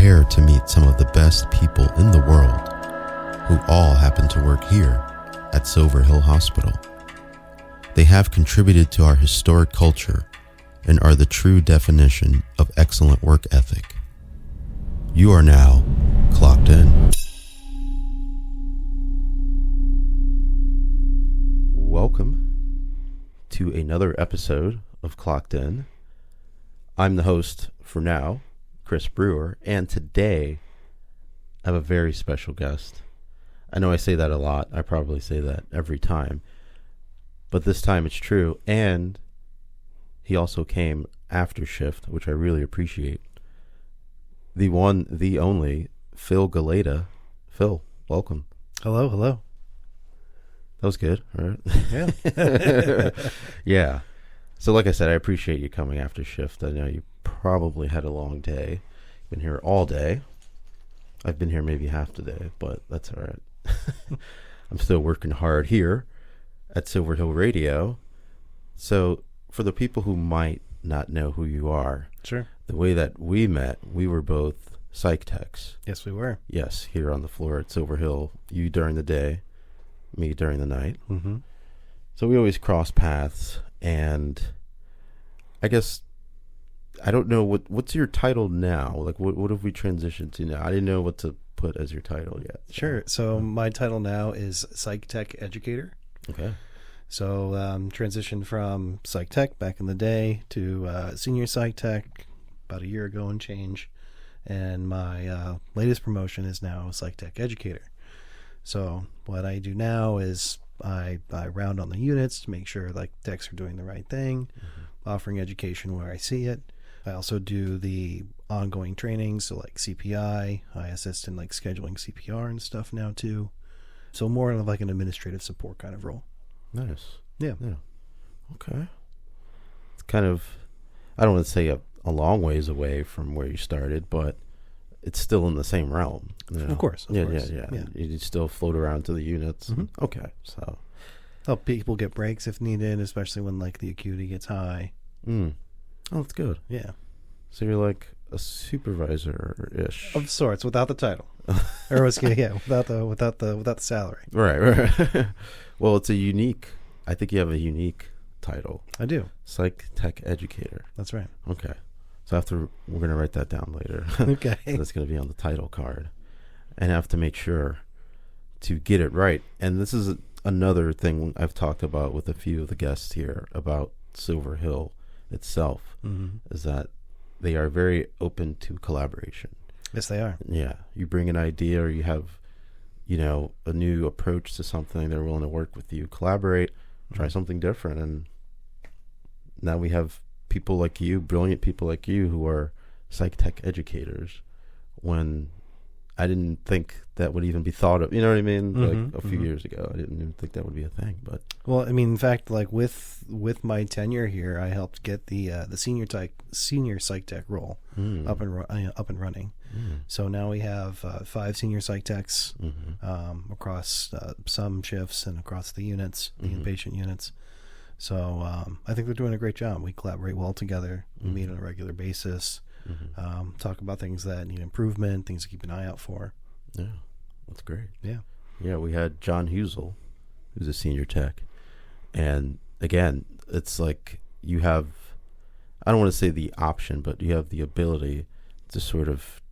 Prepare to meet some of the best people in the world who all happen to work here at Silver Hill Hospital. They have contributed to our historic culture and are the true definition of excellent work ethic. You are now clocked in. Welcome to another episode of Clocked In. I'm the host for now, Chris Brewer, and today I have a very special guest. I know I say that a lot. I probably say that every time, but this time it's true. And he also came after shift, which I really appreciate. The one, the only, Phil Galayda. Phil, welcome. Hello. That was good, right? Yeah. Yeah. So like I said, I appreciate you coming after shift. I know you probably had a long day. You've been here all day. I've been here maybe half the day, but that's all right. I'm still working hard here at Silver Hill Radio. So for the people who might not know who you are, Sure. the way that we met, we were both psych techs. Yes, we were. Yes, here on the floor at Silver Hill. You during the day, me during the night. Mm-hmm. So we always cross paths, and I guess I don't know what's your title now. Like, what have we transitioned to now? I didn't know what to put as your title yet. Sure. So my title now is Psych Tech Educator. Okay. So transitioned from Psych Tech back in the day to Senior Psych Tech about a year ago and change. And my latest promotion is now Psych Tech Educator. So what I do now is I round on the units to make sure like techs are doing the right thing, offering education where I see it. I also do the ongoing trainings, so like CPI. I assist in like scheduling CPR and stuff now too. So more of like an administrative support kind of role. Nice. Yeah. Okay. It's kind of, I don't want to say a long ways away from where you started, but it's still in the same realm. You know? Of course. Yeah. Yeah. You still float around to the units. Mhm. Okay. So. Help people get breaks if needed, especially when like the acuity gets high. Oh, that's good. Yeah. So you're like a supervisor-ish. Of sorts, without the title. Or without the salary. Right. Well, it's a unique, I think you have a unique title. I do. Psych Tech Educator. That's right. Okay. So we're going to write that down later. Okay. That's going to be on the title card. And I have to make sure to get it right. And this is another thing I've talked about with a few of the guests here about Silver Hill itself, is that they are very open to collaboration. Yes, they are. Yeah. You bring an idea or you have, a new approach to something, they're willing to work with you, collaborate, try something different. And now we have people like you, brilliant people like you, who are psych tech educators, when I didn't think that would even be thought of. You know what I mean? Like a few years ago, I didn't even think that would be a thing. But well, I mean, in fact, like with my tenure here, I helped get the senior psych tech role up and running. So now we have 5 senior psych techs across some shifts and across the units, the inpatient units. So I think they're doing a great job. We collaborate well together. We meet on a regular basis. Talk about things that need improvement, things to keep an eye out for. Yeah, that's great. Yeah. We had John Husel, who's a senior tech. And again, it's like you have, I don't want to say the option, but you have the ability to sort of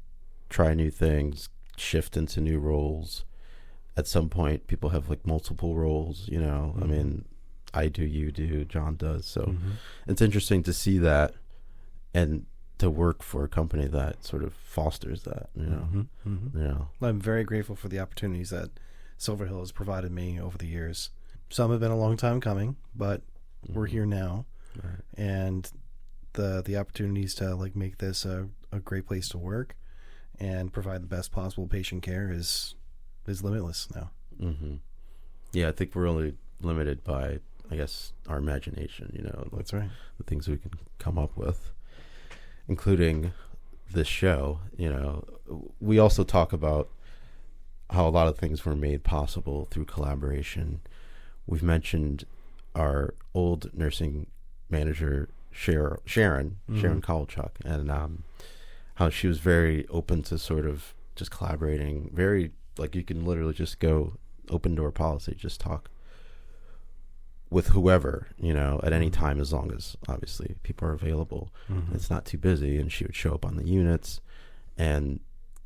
try new things, shift into new roles. At some point, people have like multiple roles, I mean, I do, you do, John does. So it's interesting to see that and to work for a company that sort of fosters that, I'm very grateful for the opportunities that Silver Hill has provided me over the years. Some have been a long time coming, but we're here now. Right. And the opportunities to like make this a great place to work and provide the best possible patient care is limitless now. Yeah, I think we're only limited by, I guess, our imagination, That's right. The things we can come up with, including this show. We also talk about how a lot of things were made possible through collaboration. We've mentioned our old nursing manager, Sharon Kowalchuk, and how she was very open to sort of just collaborating. Very, like, you can literally just go open door policy, just talk with whoever, you know, at any time, as long as obviously people are available. It's not too busy. And she would show up on the units, and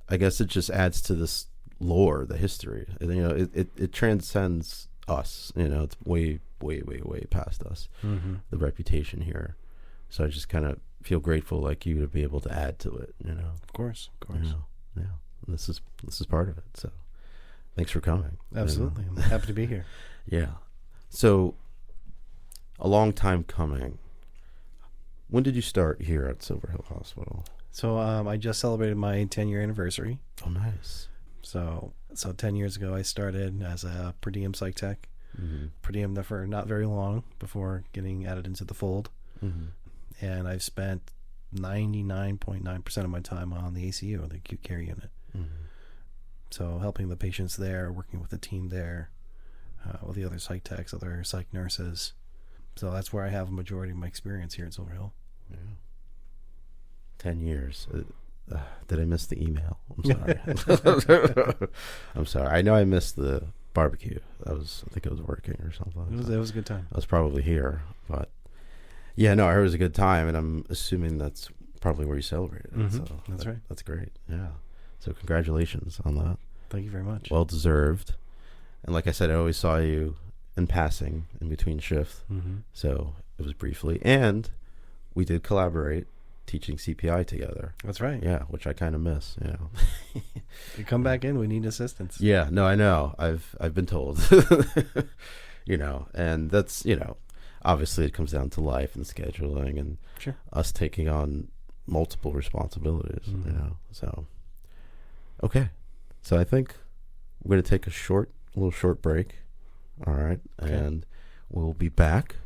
I guess it just adds to this lore, the history. You know, it transcends us. You know, it's way past us. The reputation here. So I just kind of feel grateful, like you, to be able to add to it. You know, Of course. you know? Yeah. And this is part of it. So thanks for coming. Absolutely. I'm happy to be here. Yeah. So a long time coming. When did you start here at Silver Hill Hospital? So I just celebrated my 10-year anniversary. Oh, nice. So 10 years ago, I started as a per diem psych tech. Per diem for not very long before getting added into the fold. And I've spent 99.9% of my time on the ACU, the acute care unit. So helping the patients there, working with the team there, with the other psych techs, other psych nurses. So that's where I have a majority of my experience here at Silver Hill. Yeah. 10 years. Did I miss the email? I'm sorry. I'm sorry. I know I missed the barbecue. I think I was working or something. It was a good time. I was probably here, but yeah, no, I heard it was a good time, and I'm assuming that's probably where you celebrated it. So That's right. That's great. Yeah. So congratulations on that. Thank you very much. Well deserved. And like I said, I always saw you in passing in between shifts. So it was briefly, and we did collaborate teaching CPI together. That's right. Yeah, which I kind of miss. You know. You come back in, we need assistance. Yeah, no, I know. I've been told. You know, and that's, you know, obviously it comes down to life and scheduling and Sure. us taking on multiple responsibilities. You know, so okay. So I think we're going to take a little short break. All right, Okay. and we'll be back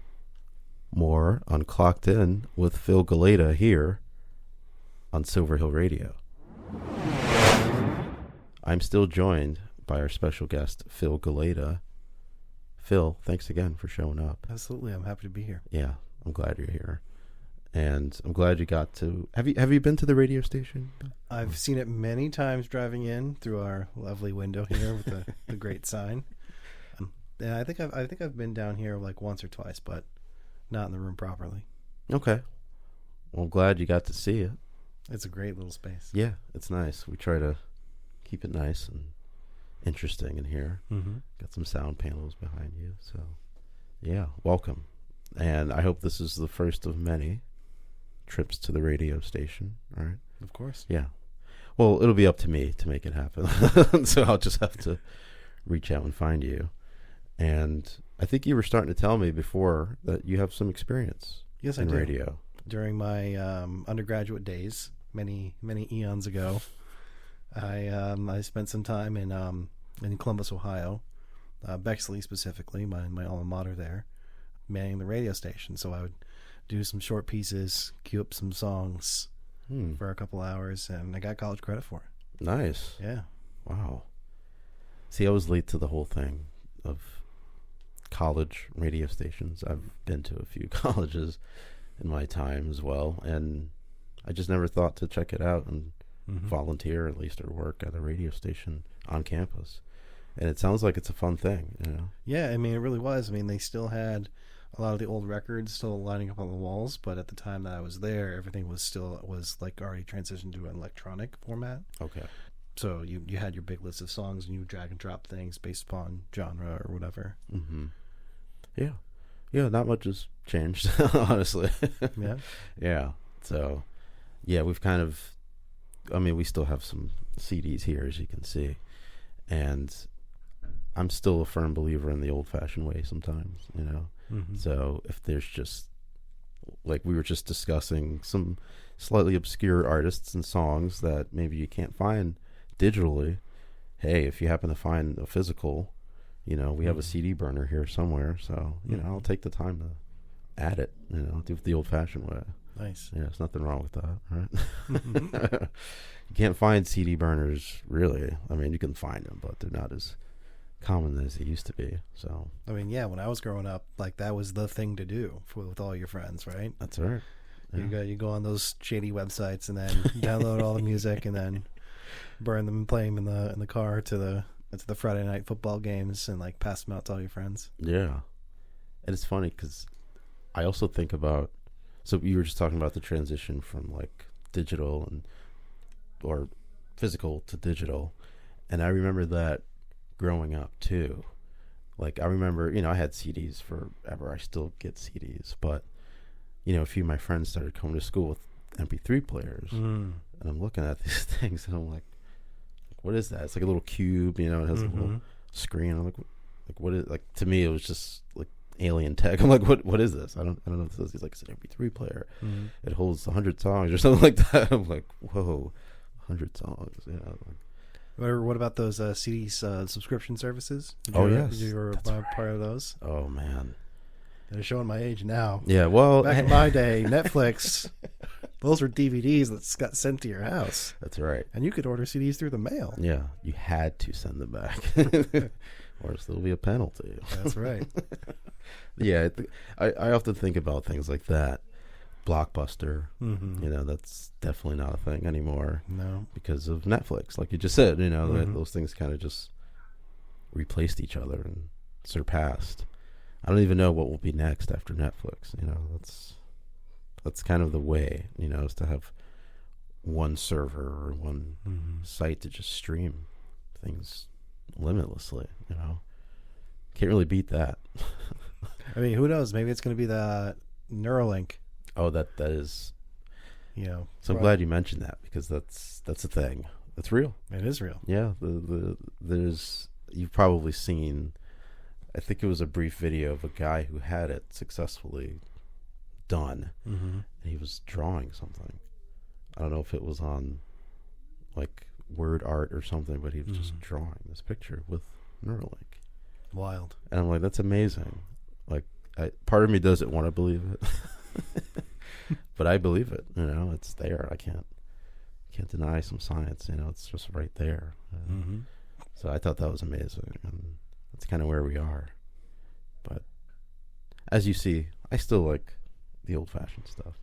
more on Clocked In with Phil Galayda here on Silver Hill Radio. I'm still joined by our special guest, Phil Galayda. Phil, thanks again for showing up. Absolutely. I'm happy to be here. Yeah, I'm glad you're here. And I'm glad you got to... Have you been to the radio station? I've seen it many times driving in through our lovely window here with the great sign. And I think I've been down here like once or twice, but not in the room properly. Okay. Well, I'm glad you got to see it. It's a great little space. Yeah, it's nice. We try to keep it nice and interesting in here. Got some sound panels behind you. So, yeah, welcome. And I hope this is the first of many trips to the radio station. All right. Of course. Yeah. Well, it'll be up to me to make it happen. So I'll just have to reach out and find you. And I think you were starting to tell me before that you have some experience Yes, I in do. radio. During my undergraduate days, many eons ago, I spent some time in Columbus, Ohio, Bexley specifically, my alma mater there, manning the radio station. So I would do some short pieces, cue up some songs for a couple hours, and I got college credit for it. Nice. Yeah. Wow. See, I was late to the whole thing of college radio stations. I've been to a few colleges in my time as well, and I just never thought to check it out and volunteer, at least, or work at a radio station on campus. And it sounds like it's a fun thing, you know? Yeah, I mean, it really was. I mean, they still had a lot of the old records still lining up on the walls, but at the time that I was there, everything was like already transitioned to an electronic format. Okay. So you had your big list of songs, and you would drag and drop things based upon genre or whatever. Yeah. Yeah, not much has changed, honestly. Yeah. Yeah. So, yeah, we've kind of, I mean, we still have some CDs here, as you can see. And I'm still a firm believer in the old-fashioned way sometimes, you know? So if there's just, like we were just discussing, some slightly obscure artists and songs that maybe you can't find digitally, hey, if you happen to find a physical, you know, we have a CD burner here somewhere, so, you know, I'll take the time to add it, you know, do it the old-fashioned way. Nice. Yeah, there's nothing wrong with that, right? You can't find CD burners, really. I mean, you can find them, but they're not as common as they used to be. So, I mean, yeah, when I was growing up, like, that was the thing to do with all your friends, right? that's right. You go on those shady websites and then download all the music and then burn them and play them in the car to the Friday night football games and like pass them out to all your friends. Yeah. And it's funny because I also think about, so you were just talking about the transition from like digital or physical to digital. And I remember that growing up too. Like I remember, I had CDs forever. I still get CDs, but a few of my friends started coming to school with MP3 players. And I'm looking at these things and I'm like, what is that? It's like a little cube, it has a little screen. I'm like what is, like, to me it was just like alien tech. I'm like, what is this? I don't know what this is. He's like, it's an MP3 player. It holds 100 songs or something like that. I'm like, whoa, 100 songs. What about those CD subscription services? Yes. Did you ever buy part of those? Oh man, they're showing my age now. Yeah, well, back in my day, Netflix, those were DVDs that got sent to your house. That's right. And you could order CDs through the mail. Yeah, you had to send them back, or else there'll be a penalty. That's right. Yeah, I often think about things like that. Blockbuster, that's definitely not a thing anymore. No, because of Netflix, like you just said. Those things kind of just replaced each other and surpassed. I don't even know what will be next after Netflix. That's kind of the way, is to have one server or one site to just stream things limitlessly. Can't really beat that. I mean, who knows? Maybe it's going to be the Neuralink. Oh, that is, So I'm glad you mentioned that, because that's a thing. It's real. It is real. Yeah. You've probably seen, I think it was a brief video of a guy who had it successfully done, and he was drawing something. I don't know if it was on like word art or something, but he was just drawing this picture with Neuralink. Wild. And I'm like, that's amazing. Like, part of me doesn't want to believe it. But I believe it. It's there. I can't deny some science. It's just right there. So I thought that was amazing, and that's kind of where we are. But as you see, I still like the old-fashioned stuff.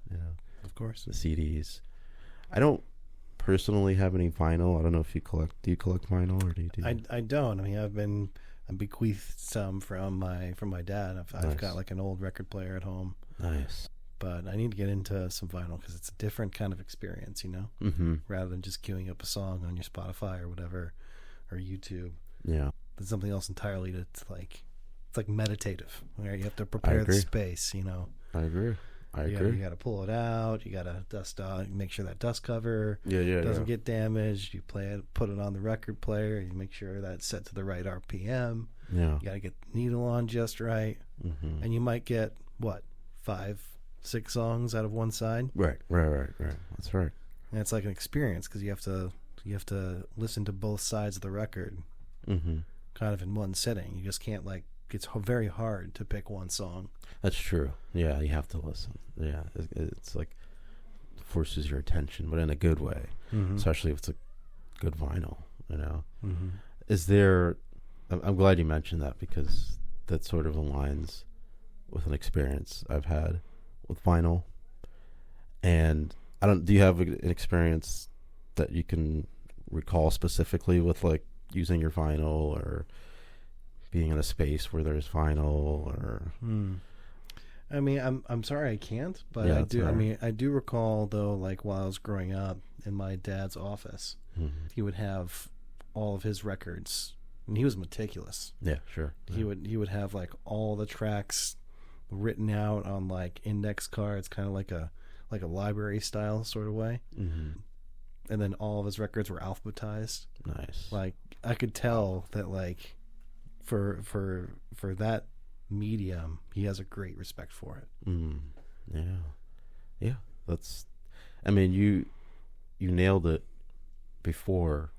Of course, the CDs. I don't personally have any vinyl. I don't know if you collect. Do you collect vinyl, or do you? I don't. I mean, I bequeathed some from my dad. I've got like an old record player at home. Nice. But I need to get into some vinyl because it's a different kind of experience, rather than just queuing up a song on your Spotify or whatever, or YouTube. Yeah. There's something else entirely it's like meditative, where you have to prepare the space, I agree. You got to pull it out. You got to dust out, make sure that dust cover doesn't get damaged. You play it, put it on the record player. You make sure that's set to the right RPM. Yeah. You got to get the needle on just right. And you might get, 5-6 songs out of one side. Right. That's right. And it's like an experience because you have to listen to both sides of the record, kind of in one sitting. You just can't it's very hard to pick one song. That's true. Yeah, you have to listen. Yeah, it's like forces your attention, but in a good way. Especially if it's a good vinyl. Is there? I'm glad you mentioned that, because that sort of aligns with an experience I've had with vinyl. And do you have an experience that you can recall specifically with like using your vinyl or being in a space where there's vinyl or? I mean, I'm sorry I can't, but Yeah, I do. right. I mean, I do recall though, like while I was growing up in my dad's office, he would have all of his records, and he was meticulous. Yeah, sure. He would have like all the tracks written out on like index cards, kind of like a library style sort of way. And then all of his records were alphabetized. Nice. Like I could tell that like for that medium, he has a great respect for it. Yeah. That's. I mean, you nailed it before.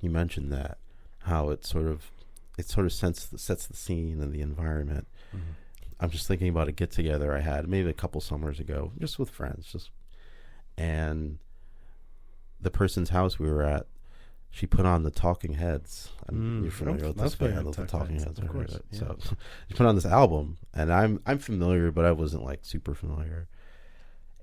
You mentioned that how it sort of sets the scene and the environment. I'm just thinking about a get together I had maybe a couple summers ago, just with friends, and the person's house we were at, she put on the Talking Heads. You're familiar with this band, the Talking Heads, of course. Yeah. So she put on this album, and I'm familiar, but I wasn't like super familiar.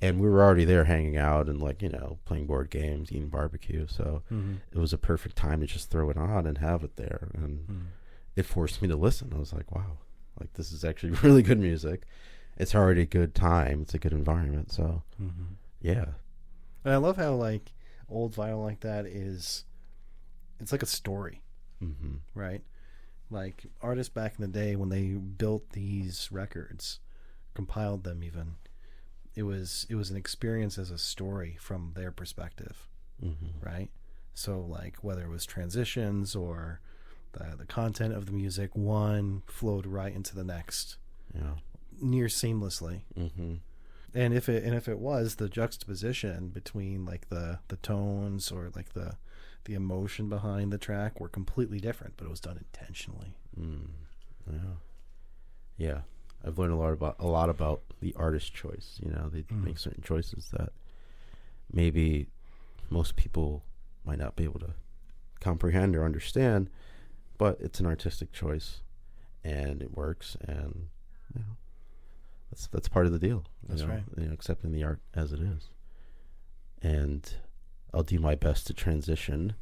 And we were already there hanging out and like, playing board games, eating barbecue. So it was a perfect time to just throw it on and have it there. And it forced me to listen. I was like, wow, like this is actually really good music. It's already a good time. It's a good environment. So yeah. And I love how like old vinyl like that it's like a story, right? Like artists back in the day when they built these records, compiled them even, it was an experience as a story from their perspective, right? So like whether it was transitions or the content of the music, one flowed right into the next, near seamlessly. And if it was the juxtaposition between like the tones or like the emotion behind the track were completely different, but it was done intentionally. Yeah. I've learned a lot about the artist choice. They make certain choices that maybe most people might not be able to comprehend or understand, but it's an artistic choice, and it works, and that's part of the deal. That's right. Accepting the art as it is, and I'll do my best to transition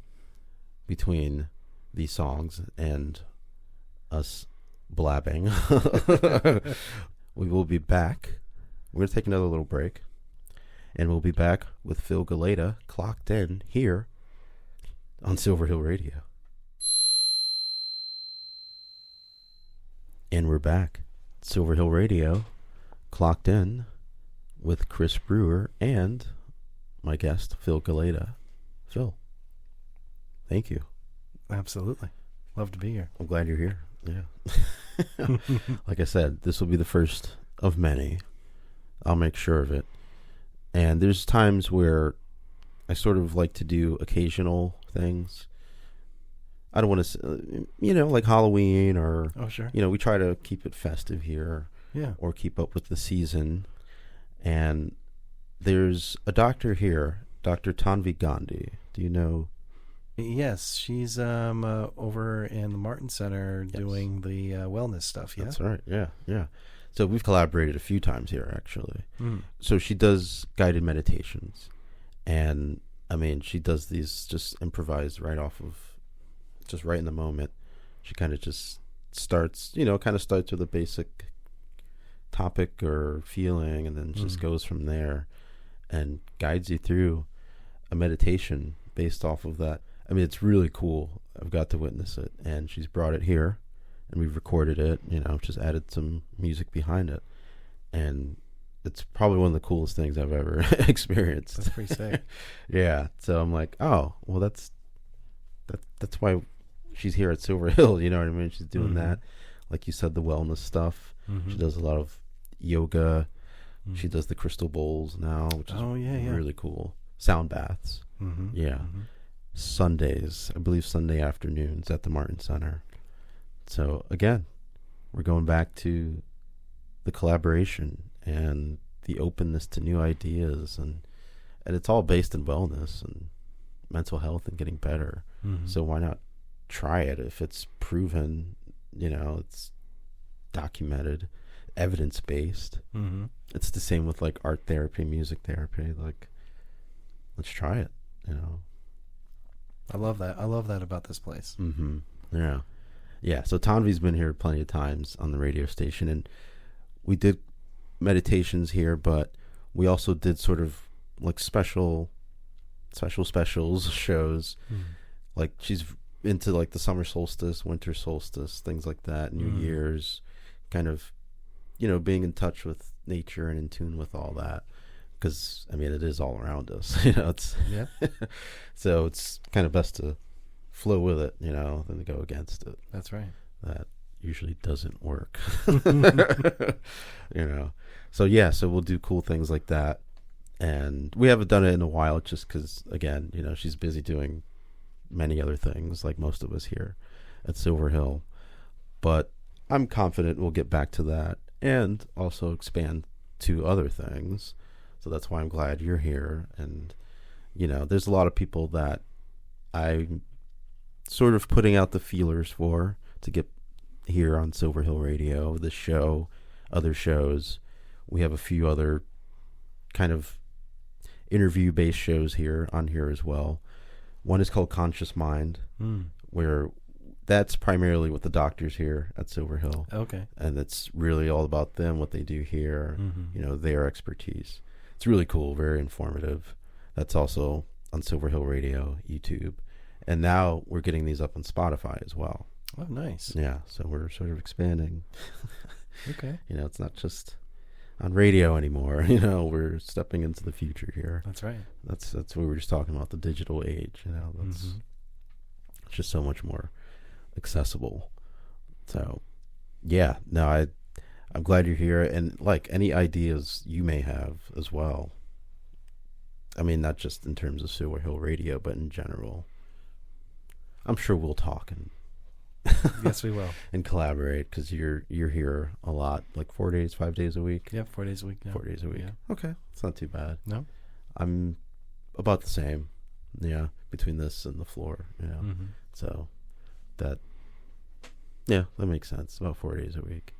between these songs and us blabbing. We will be back. We're going to take another little break, and we'll be back with Phil Galayda clocked in here on Silver Hill Radio. And we're back. Silver Hill Radio, clocked in with Chris Brewer and my guest, Phil Galayda. Phil, thank you. Absolutely. Love to be here. I'm glad you're here. Yeah. Like I said, this will be the first of many. I'll make sure of it. And there's times where I sort of like to do occasional things. I don't want to, like Halloween or, oh, sure. We try to keep it festive here. Yeah. Or keep up with the season. And there's a doctor here, Dr. Tanvi Gandhi. Do you know? Yes, she's over in the Martin Center doing the wellness stuff. Yeah, that's right. Yeah. So we've collaborated a few times here, actually. So she does guided meditations, and I mean, she does these just improvised right off of, just right in the moment. She kind of just starts, starts with a basic topic or feeling, and then just goes from there, and guides you through a meditation based off of that. I mean, it's really cool. I've got to witness it, and she's brought it here, and we've recorded it, just added some music behind it, and it's probably one of the coolest things I've ever experienced. That's pretty sick. Yeah. So I'm like, oh, well, that's why she's here at Silver Hill. You know what I mean? She's doing that, like you said, the wellness stuff. She does a lot of yoga. She does the crystal bowls now, which is really cool. Sound baths. Yeah. Sundays, I believe Sunday afternoons at the Martin Center. So again, we're going back to the collaboration and the openness to new ideas, and it's all based in wellness and mental health and getting better. So why not try it if it's proven, it's documented, evidence-based. It's the same with like art therapy, music therapy. Like, let's try it, I love that. I love that about this place. Yeah. So Tanvi's been here plenty of times on the radio station, and we did meditations here, but we also did sort of like specials shows. Like she's into like the summer solstice, winter solstice, things like that, New Year's, kind of, being in touch with nature and in tune with all that. Because, I mean, it is all around us, it's, so it's kind of best to flow with it, than to go against it. That's right. That usually doesn't work, So, yeah, so we'll do cool things like that. And we haven't done it in a while just because, again, she's busy doing many other things like most of us here at Silver Hill. But I'm confident we'll get back to that and also expand to other things. So that's why I'm glad you're here. And, there's a lot of people that I'm sort of putting out the feelers for to get here on Silver Hill Radio, this show, other shows. We have a few other kind of interview-based shows on here as well. One is called Conscious Mind, where that's primarily with the doctors here at Silver Hill. Okay. And it's really all about them, what they do here, their expertise. It's really cool, very informative. That's also on Silver Hill Radio, YouTube. And now we're getting these up on Spotify as well. Oh, nice. Yeah, so we're sort of expanding. Okay. It's not just on radio anymore. We're stepping into the future here. That's right. That's what we were just talking about, the digital age. That's it's just so much more accessible. So, yeah, no, I'm glad you're here. And like any ideas you may have as well. I mean, not just in terms of Silver Hill Radio, but in general. I'm sure we'll talk and yes, we will, and collaborate, because you're here a lot, like 4 days, 5 days a week. Yeah, 4 days a week. Yeah. 4 days a week. Yeah. Okay, it's not too bad. No, I'm about the same. Yeah, between this and the floor. So that makes sense. About 4 days a week,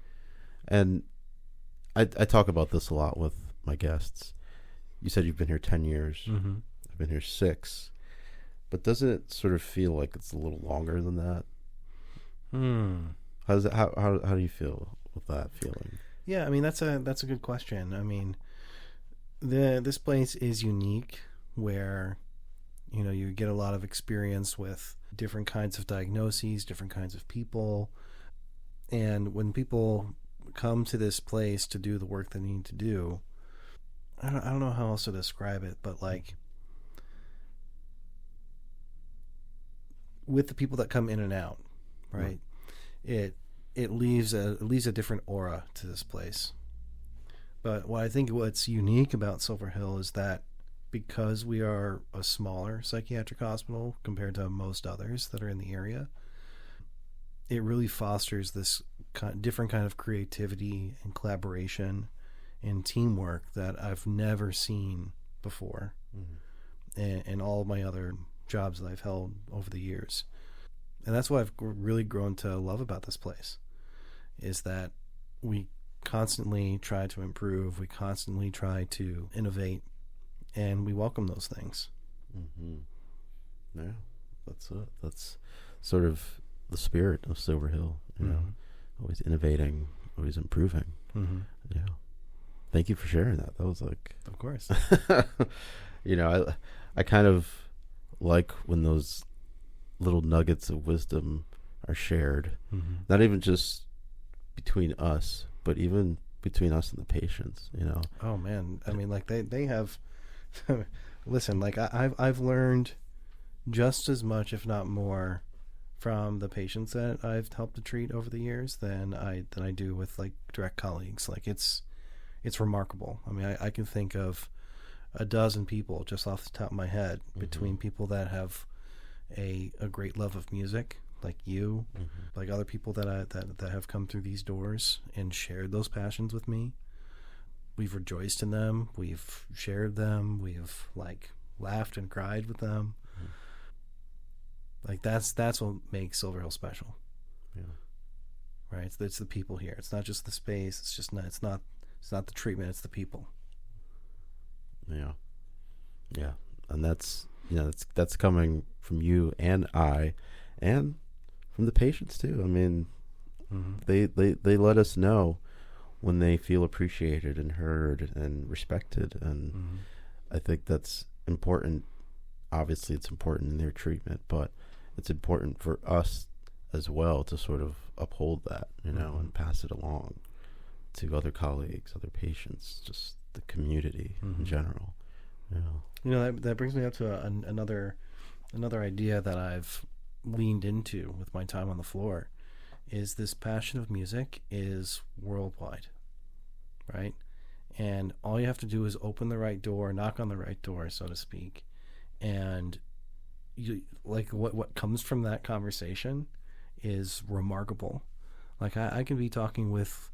and I talk about this a lot with my guests. You said you've been here 10 years. I've been here 6. But doesn't it sort of feel like it's a little longer than that? How do you feel with that feeling? Yeah, I mean, that's a good question. I mean, this place is unique, where you get a lot of experience with different kinds of diagnoses, different kinds of people, and when people come to this place to do the work they need to do, I don't know how else to describe it, but like, with the people that come in and out, right? It leaves a different aura to this place. But what I think what's unique about Silver Hill is that because we are a smaller psychiatric hospital compared to most others that are in the area, it really fosters this different kind of creativity and collaboration and teamwork that I've never seen before in all of my other jobs that I've held over the years. And that's what I've really grown to love about this place, is that we constantly try to improve, we constantly try to innovate, and we welcome those things. Yeah, that's it. That's sort of the spirit of Silver Hill, always innovating, always improving. Yeah. Thank you for sharing that. That was like, of course. I kind of like when those little nuggets of wisdom are shared, not even just between us, but even between us and the patients. Oh man, I mean, like they have. Listen, like I've learned just as much, if not more, from the patients that I've helped to treat over the years than I do with like direct colleagues. Like it's remarkable. I mean, I can think of a dozen people just off the top of my head, between people that have a great love of music, like you, like other people that have come through these doors and shared those passions with me. We've rejoiced in them, we've shared them, we've like laughed and cried with them. Like that's what makes Silver Hill special. Right? It's the people here. It's not just the space. It's not the treatment. It's the people. Yeah, and that's that's coming from you and I, and from the patients too. I mean, they let us know when they feel appreciated and heard and respected, and I think that's important. Obviously, it's important in their treatment, but it's important for us as well to sort of uphold that, and pass it along to other colleagues, other patients, just the community in general. That brings me up to another idea that I've leaned into with my time on the floor, is this passion of music is worldwide, right? And all you have to do is open the right door, knock on the right door, so to speak, and you like what comes from that conversation is remarkable. Like I can be talking with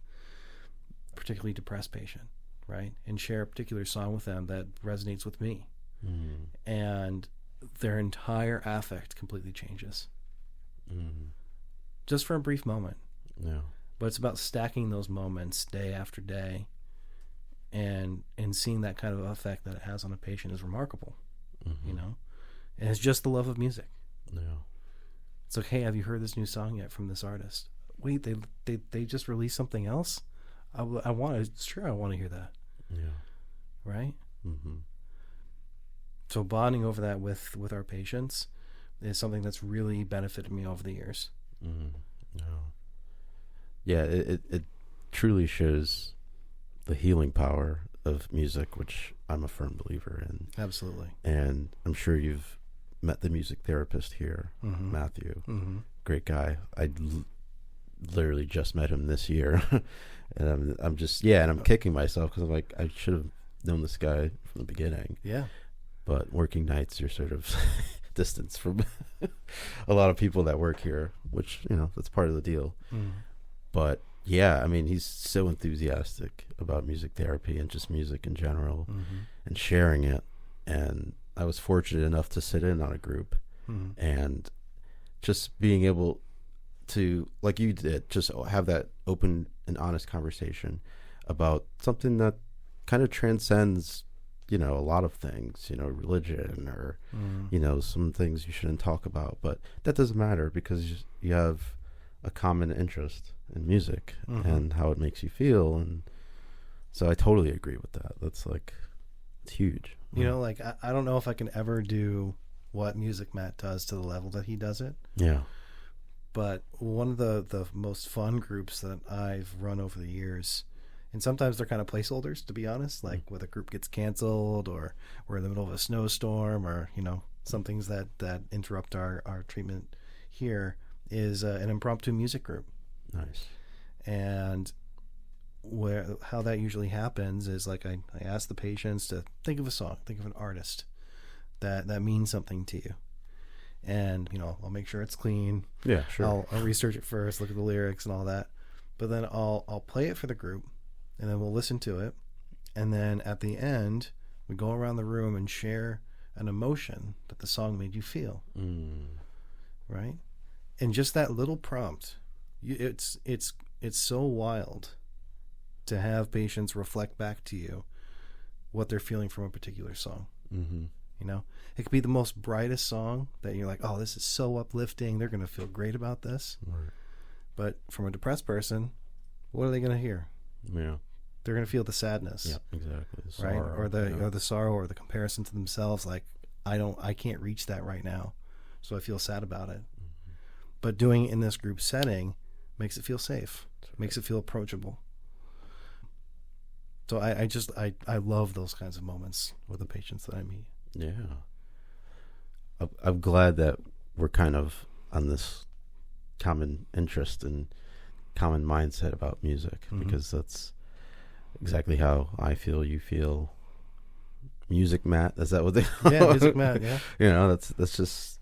a particularly depressed patient, right, and share a particular song with them that resonates with me, and their entire affect completely changes, just for a brief moment. But it's about stacking those moments day after day, and seeing that kind of effect that it has on a patient is remarkable. Mm-hmm. You know, and it's just the love of music. Yeah. It's like, hey, have you heard this new song yet from this artist? Wait, they just released something else? I want to, sure, I want to hear that. Yeah. Right? Mm-hmm. So bonding over that with our patients is something that's really benefited me over the years. Mm-hmm. Yeah, it truly shows the healing power of music, which I'm a firm believer in. Absolutely. And I'm sure you've met the music therapist here, Mm-hmm. Matthew. Mm-hmm. Great guy. I literally just met him this year. And I'm just, and I'm kicking myself because I'm like, I should have known this guy from the beginning. Yeah. But working nights, you're sort of distance from a lot of people that work here, which, that's part of the deal. Mm. But yeah, I mean, he's so enthusiastic about music therapy and just music in general, Mm-hmm. and sharing it. And I was fortunate enough to sit in on a group, Mm-hmm. and just being able to, like you did, just have that open and honest conversation about something that kind of transcends, a lot of things, religion or, Mm-hmm. Some things you shouldn't talk about, but that doesn't matter because you have a common interest in music, Mm-hmm. and how it makes you feel. And so I totally agree with that. That's like, it's huge. Like I don't know if I can ever do what Music Matt does to the level that he does it. Yeah. But one of the most fun groups that I've run over the years, and sometimes they're kind of placeholders, to be honest, like when a group gets canceled or we're in the middle of a snowstorm or, some things that interrupt our treatment here, is an impromptu music group. Nice. And how that usually happens is like I ask the patients to think of a song, think of an artist that means something to you. And, I'll make sure it's clean. Yeah, sure. I'll research it first, look at the lyrics and all that. But then I'll play it for the group, and then we'll listen to it. And then at the end, we go around the room and share an emotion that the song made you feel. Right? And just that little prompt, it's so wild to have patients reflect back to you what they're feeling from a particular song. Mm-hmm. It could be the most brightest song that you're like, oh, this is so uplifting. They're going to feel great about this. Right. But from a depressed person, what are they going to hear? Yeah. They're going to feel the sadness. Yeah, exactly. The Right. sorrow, Or the sorrow or the comparison to themselves. Like, I can't reach that right now. So I feel sad about it. Mm-hmm. But doing it in this group setting makes it feel safe, Right. makes it feel approachable. So I love those kinds of moments with the patients that I meet. Yeah. I'm glad that we're kind of on this common interest and common mindset about music, Mm-hmm. because that's exactly how I feel, you feel. Music Matt, is that what they Yeah, Music Matt, yeah. That's just,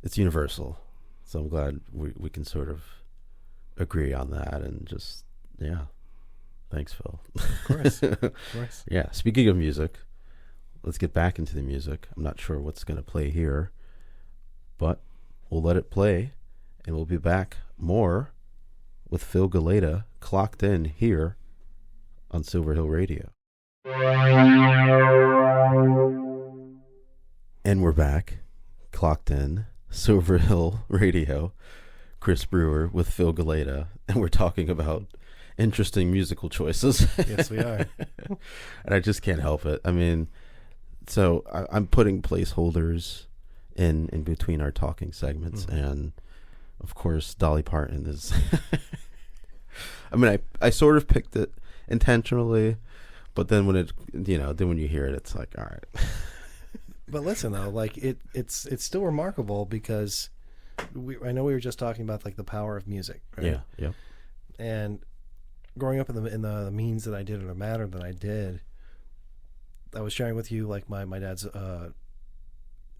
it's universal. So I'm glad we can sort of agree on that, and just, yeah. Thanks, Phil. Of course. Of course. Yeah, speaking of music, let's get back into the music. I'm not sure what's going to play here, but we'll let it play, and we'll be back more with Phil Galayda, clocked in here on Silver Hill Radio. And we're back, clocked in, Silver Hill Radio, Chris Brewer with Phil Galayda, and we're talking about interesting musical choices. Yes, we are. And I just can't help it. I mean, so I'm putting placeholders in between our talking segments, Mm-hmm. and of course Dolly Parton is I mean, I sort of picked it intentionally, but then when when you hear it, it's like, all right. But listen though, like it's still remarkable because I know we were just talking about like the power of music, right? Yeah, yeah. And growing up in the means that I did, or the manner that I did, I was sharing with you like my dad's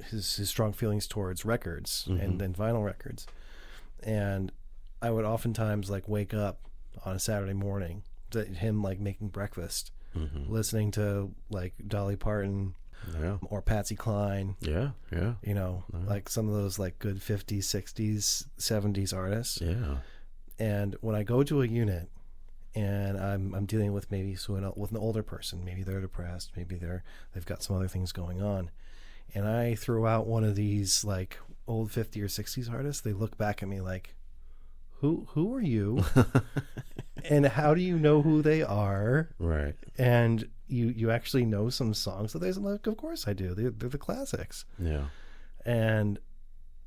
his strong feelings towards records, Mm-hmm. and vinyl records, and I would oftentimes like wake up on a Saturday morning to him like making breakfast, Mm-hmm. listening to like Dolly Parton, Yeah. or Patsy Cline, Yeah, yeah. like some of those like good 50s, 60s, 70s artists. Yeah. And when I go to a unit and I'm dealing with maybe with an older person. Maybe they're depressed. Maybe they've got some other things going on. And I throw out one of these like old 50 or 60s artists. They look back at me like, who are you? And how do you know who they are? Right. And you actually know some songs. So there's like, of course I do. They're the classics. Yeah. And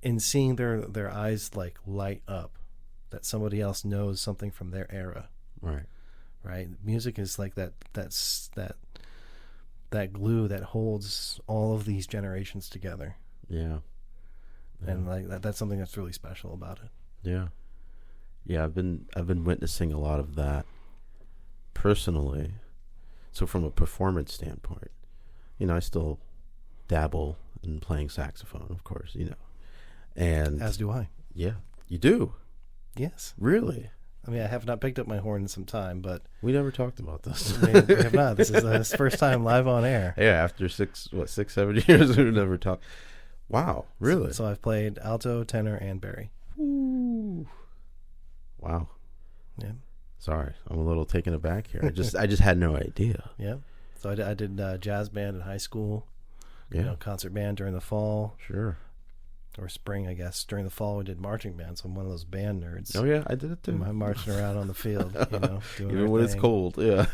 in seeing their eyes like light up, that somebody else knows something from their era. Right. Music is like that glue that holds all of these generations together. Yeah. And like that's something that's really special about it. Yeah. Yeah, I've been witnessing a lot of that personally. So from a performance standpoint, I still dabble in playing saxophone, of course, And As do I. Yeah. You do? Yes. Really? I mean, I have not picked up my horn in some time, but we never talked about this. we have not. This is the first time live on air. Yeah, after 7 years, we've never talked. Wow, really? So I've played alto, tenor, and bari. Ooh. Wow. Yeah. Sorry, I'm a little taken aback here. I just had no idea. Yeah. So I did jazz band in high school. Yeah. Concert band during the fall. Sure. Or spring, I guess. During the fall, we did marching band, so I'm one of those band nerds. Oh, yeah, I did it too. I'm marching around on the field, doing even when it's cold, yeah.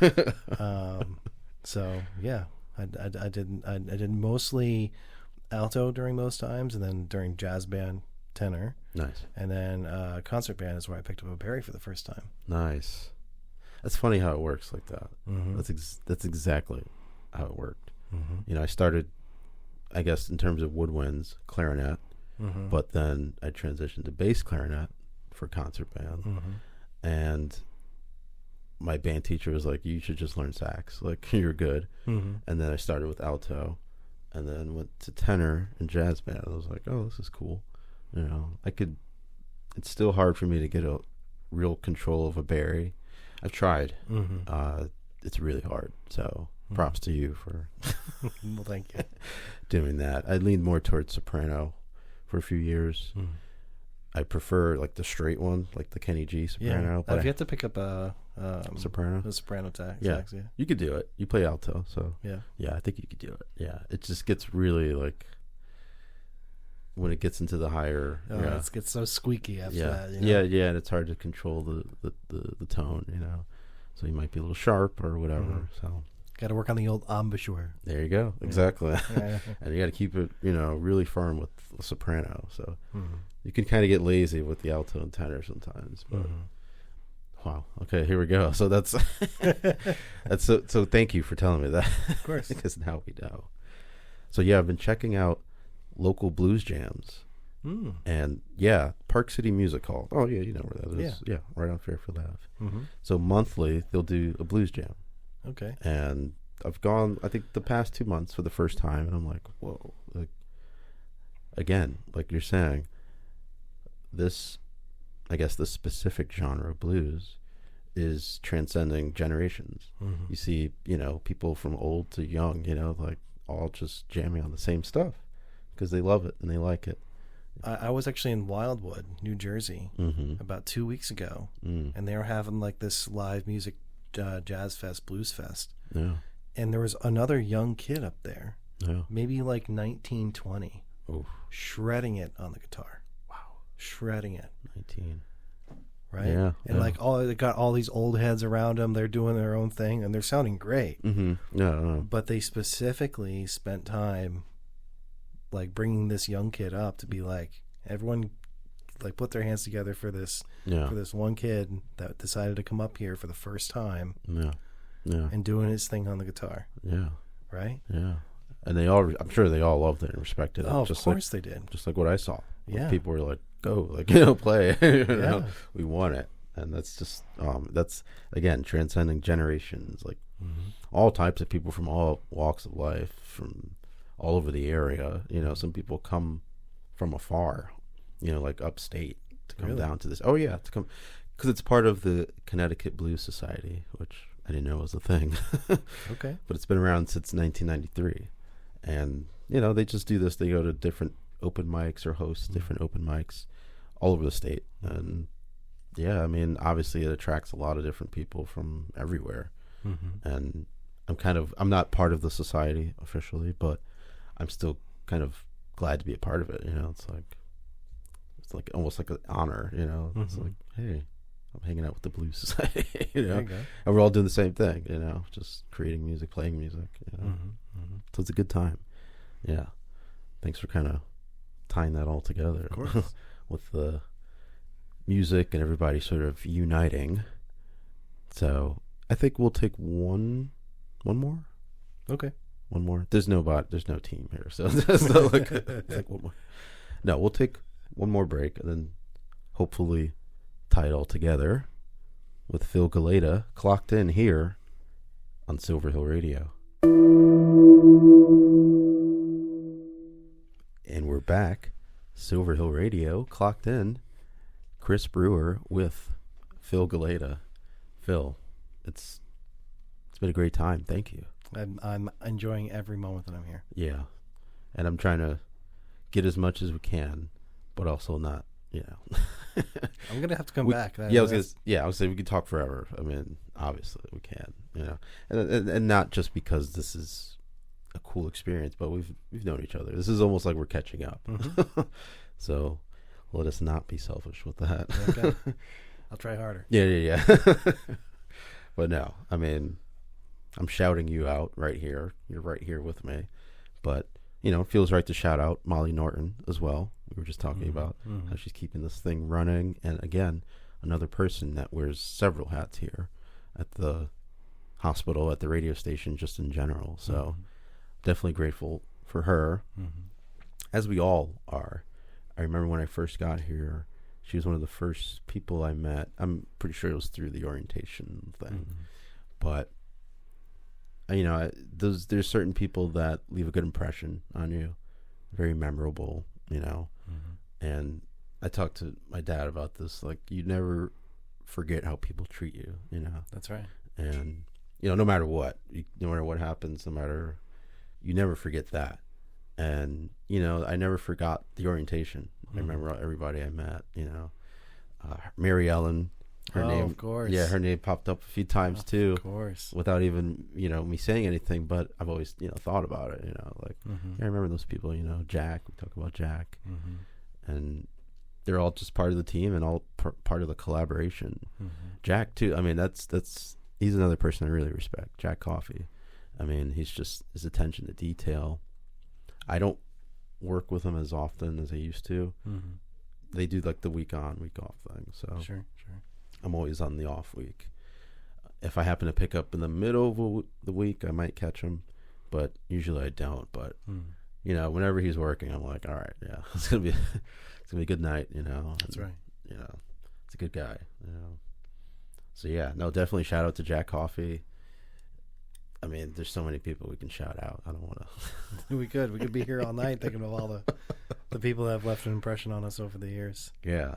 So, yeah, I did mostly alto during those times, and then during jazz band, tenor. Nice. And then concert band is where I picked up a bari for the first time. Nice. That's funny how it works like that. Mm-hmm. That's exactly how it worked. Mm-hmm. I started, I guess, in terms of woodwinds, clarinet. Mm-hmm. But then I transitioned to bass clarinet for concert band. Mm-hmm. And my band teacher was like, you should just learn sax. Like, you're good. Mm-hmm. And then I started with alto and then went to tenor and jazz band. I was like, oh, this is cool. It's still hard for me to get a real control of a bari. I've tried. Mm-hmm. It's really hard. So props to you for well, thank you. doing that. I leaned more towards soprano for a few years. I prefer like the straight one, like the Kenny G soprano. I've yet to pick up a soprano. A soprano sax. Yeah. Yeah, You could do it. You play alto, so yeah. I think you could do it. Yeah, it just gets really like when it gets into the higher. It gets so squeaky after that. Yeah, and it's hard to control the tone, So you might be a little sharp or whatever. So got to work on the old embouchure. there you go. Exactly. Yeah. And you got to keep it, really firm with the soprano. So you can kind of get lazy with the alto and tenor sometimes. But wow. Okay, here we go. So that's so thank you for telling me that. Of course. Because now we know. So yeah, I've been checking out local blues jams. And Park City Music Hall. Oh yeah, you know where that is. Yeah, right on Fairfield Ave. So monthly they'll do a blues jam. Okay. And I've gone, I think, the past 2 months for the first time, and I'm like, whoa. Like, again, like you're saying, this specific genre of blues is transcending generations. You see, people from old to young, like all just jamming on the same stuff because they love it and they like it. I was actually in Wildwood, New Jersey, about 2 weeks ago, and they were having like this live music jazz fest, blues fest. Yeah. And there was another young kid up there, maybe like 19, 20, shredding it on the guitar. Wow. Shredding it. 19. Right? Yeah. And like they got all these old heads around them. They're doing their own thing and they're sounding great. No. But they specifically spent time like bringing this young kid up to be like, everyone like put their hands together for this one kid that decided to come up here for the first time and doing his thing on the guitar. Right. And I'm sure they all loved it and respected it. Of course they did. Just like what I saw. Yeah. People were like, go, like, play. We want it. And that's just that's again transcending generations, like all types of people from all walks of life, from all over the area. Some people come from afar, like upstate to come down to this. To come because it's part of the Connecticut Blues Society, which I didn't know was a thing. Okay. But it's been around since 1993. And, they just do this. They go to different open mics or host different open mics all over the state. And Yeah, I mean, obviously it attracts a lot of different people from everywhere. Mm-hmm. And I'm not part of the society officially, but I'm still kind of glad to be a part of it. It's like almost like an honor, It's Mm-hmm. like, hey, I'm hanging out with the Blues Society, There you go. and we're all doing the same thing, just creating music, playing music, Mm-hmm. Mm-hmm. So it's a good time. Yeah. Thanks for kind of tying that all together. Of course. With the music and everybody sort of uniting. So I think we'll take one more. Okay. One more. There's no team here, so there's no like one more. No, we'll take one more break and then hopefully tie it all together with Phil Galayda clocked in here on Silver Hill Radio. And we're back. Silver Hill Radio clocked in. Chris Brewer with Phil Galayda. Phil, it's been a great time. Thank you. I'm enjoying every moment that I'm here. Yeah. And I'm trying to get as much as we can, but also not, I'm gonna have to come back. I was gonna say we could talk forever. I mean, obviously we can, and not just because this is a cool experience, but we've known each other. This is almost like we're catching up. Mm-hmm. So let us not be selfish with that. Okay. I'll try harder. Yeah. But no, I mean, I'm shouting you out right here. You're right here with me. But, it feels right to shout out Molly Norton as well. We were just talking about how she's keeping this thing running. And again, another person that wears several hats here at the hospital, at the radio station, just in general. So definitely grateful for her, as we all are. I remember when I first got here, she was one of the first people I met. I'm pretty sure it was through the orientation thing. But there's certain people that leave a good impression on you, very memorable, and I talked to my dad about this. Like, you never forget how people treat you, That's right. and no matter what, no matter what happens, you never forget that. And I never forgot the orientation. I remember everybody I met. Mary Ellen. Her name, of course. Yeah, her name popped up a few times too. Of course. Without even, me saying anything, but I've always, thought about it, I remember those people, Jack, we talk about Jack, and they're all just part of the team and all part of the collaboration. Jack too, I mean, he's another person I really respect, Jack Coffey. I mean, his attention to detail. I don't work with him as often as I used to. They do like the week on, week off thing, so Sure. I'm always on the off week. If I happen to pick up in the middle of the week, I might catch him, but usually I don't. But whenever he's working, I'm like, all right, yeah, it's gonna be a good night. That's right. It's a good guy. So yeah, no, definitely shout out to Jack Coffey. I mean, there's so many people we can shout out. I don't want to. We could be here all night thinking of all the people that have left an impression on us over the years. Yeah,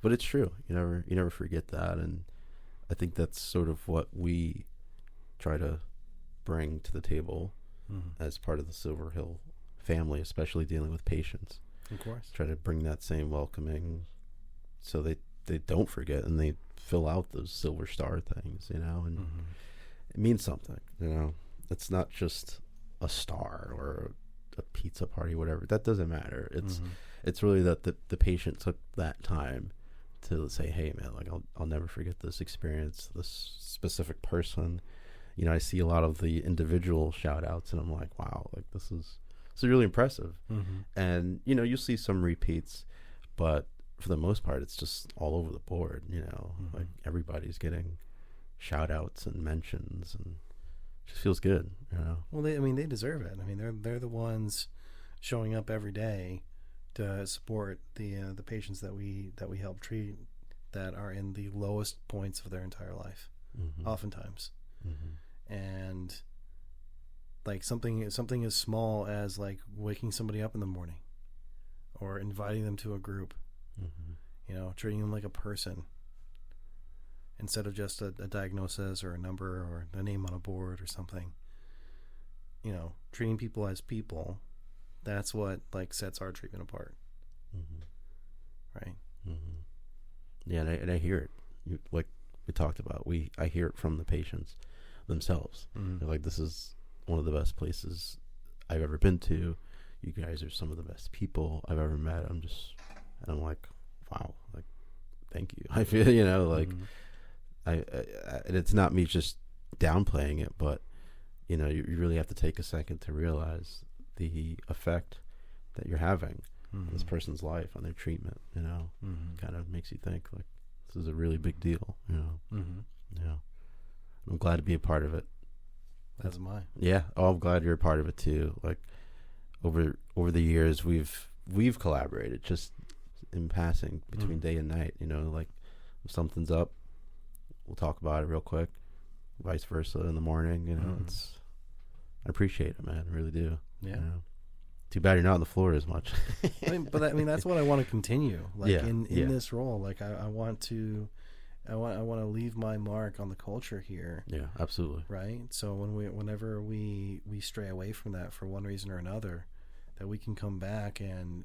but it's true. You never forget that, and I think that's sort of what we try to bring to the table as part of the Silver Hill family, especially dealing with patients. Of course, try to bring that same welcoming, so they don't forget and they fill out those silver star things, and it means something. It's not just a star or a pizza party, whatever. That doesn't matter. It's really that the patient took that time to say, hey man, like I'll never forget this experience, this specific person. I see a lot of the individual shout outs and I'm like, wow, like this is really impressive. And you'll see some repeats, but for the most part it's just all over the board. Like everybody's getting shout outs and mentions, and it just feels good. Well, they deserve it. I mean, they're the ones showing up every day to support the patients that we help treat, that are in the lowest points of their entire life, oftentimes. And like something as small as like waking somebody up in the morning, or inviting them to a group, treating them like a person instead of just a diagnosis or a number or a name on a board or something. Treating people as people. That's what like sets our treatment apart. Right. Yeah, and I hear it. Like we talked about, I hear it from the patients themselves. They're like, this is one of the best places I've ever been to. You guys are some of the best people I've ever met. And I'm like, wow, like, thank you. I feel, like, and it's not me just downplaying it, but you really have to take a second to realize the effect that you're having on this person's life, on their treatment. Kind of makes you think like this is a really big deal. Yeah, I'm glad to be a part of it. As am I. Yeah. Oh, I'm glad you're a part of it too. Like over the years, we've collaborated just in passing between day and night. Like if something's up, we'll talk about it real quick. Vice versa in the morning. I appreciate it, man. I really do. Yeah. Too bad you're not on the floor as much. But that's what I want to continue. Like in Yeah. this role, like I want to leave my mark on the culture here. Yeah, absolutely. Right. So whenever we stray away from that for one reason or another, that we can come back and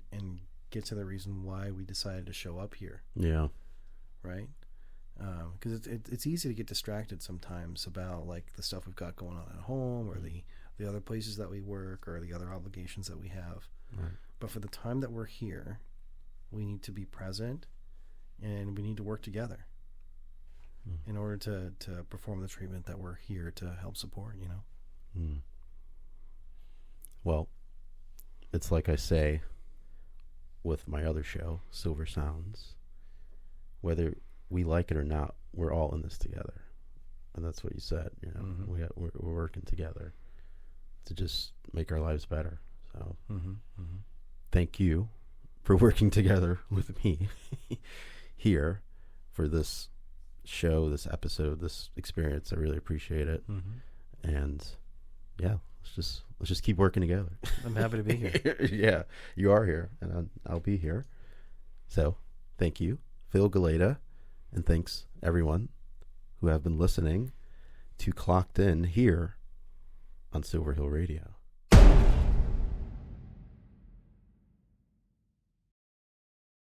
get to the reason why we decided to show up here. Yeah. Right. Because it's easy to get distracted sometimes about like the stuff we've got going on at home or the other places that we work or the other obligations that we have. Right. But for the time that we're here, we need to be present and we need to work together in order to perform the treatment that we're here to help support, Well, it's like I say with my other show, Silver Sounds, whether we like it or not, we're all in this together. And that's what you said, we're working together to just make our lives better. So thank you for working together with me here for this show, this episode, this experience. I really appreciate it. And yeah, let's just keep working together. I'm happy to be here. Yeah, you are here and I'll be here. So thank you, Phil Galayda, and thanks everyone who have been listening to Clocked In here on Silver Hill Radio.